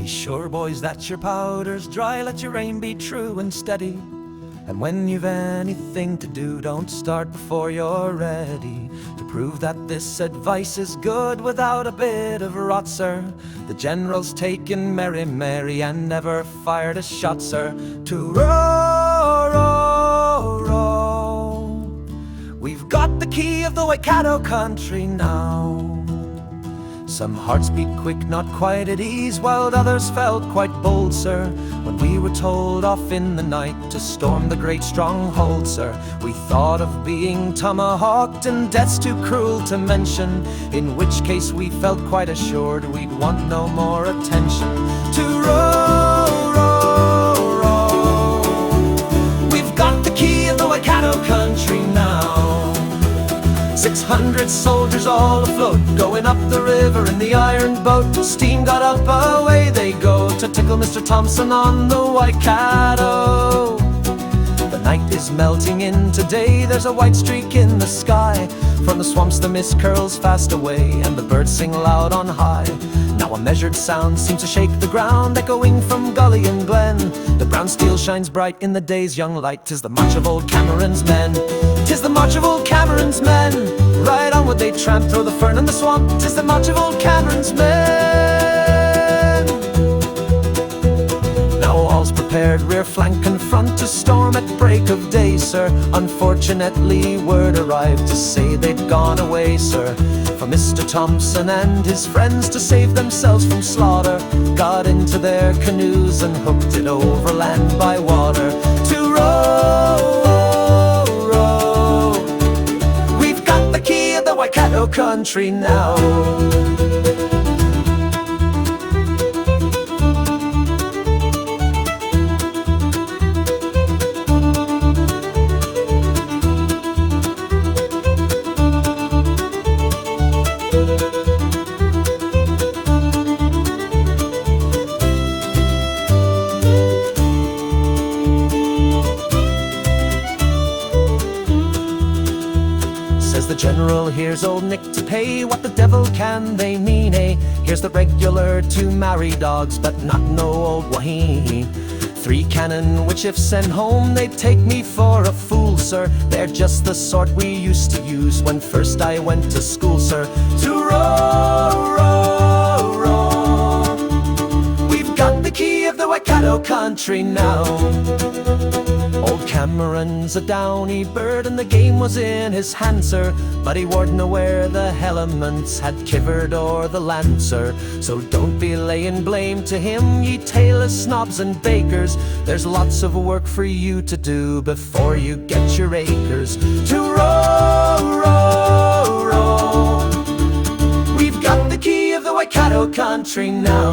Be sure, boys, that your powder's dry, let your aim be true and steady. And when you've anything to do, don't start before you're ready. To prove that this advice is good without a bit of rot, sir, the general's taken Meremere and never fired a shot, sir. To row, row, row, we've got the key of the Waikato country now. Some hearts beat quick, not quite at ease, while others felt quite bold, sir, when we were told off in the night to storm the great stronghold, sir. We thought of being tomahawked and death's too cruel to mention, in which case we felt quite assured we'd want no more attention. To row, row, row, we've got the key of the Waikato country now. 600 soldiers all afloat, going up the river in the iron boat. Steam got up, away they go, to tickle Mr. Thompson on the Waikato. The night is melting into day, there's a white streak in the sky. From the swamps the mist curls fast away, and the birds sing loud on high. Now a measured sound seems to shake the ground, echoing from gully and glen. The brown steel shines bright in the day's young light. 'Tis the march of old Cameron's men. 'Tis the march of old Cameron's men. Right onward they tramp through the fern and the swamp. 'Tis the march of old Cameron's men. Now all's prepared, rear flank and front, to storm at break of day, sir. Unfortunately word arrived to say they'd gone away, sir. For Mr. Thompson and his friends, to save themselves from slaughter, got into their canoes and hooked it overland by water. To row, row, we've got the key of the Waikato country now. The general, here's old Nick to pay. What the devil can they mean, eh? Here's the regular 2 marry dogs, but not no old wahine. 3 cannon, which if sent home, they'd take me for a fool, sir. They're just the sort we used to use when first I went to school, sir. To row, row, row, we've got the key of the Waikato country now. Old Cameron's a downy bird, and the game was in his hand, sir, but he warn't aware the elements had kivered o'er the land, sir. So don't be laying blame to him, ye tailors, snobs and bakers. There's lots of work for you to do before you get your acres. To row, row, row, we've got the key of the Waikato country now.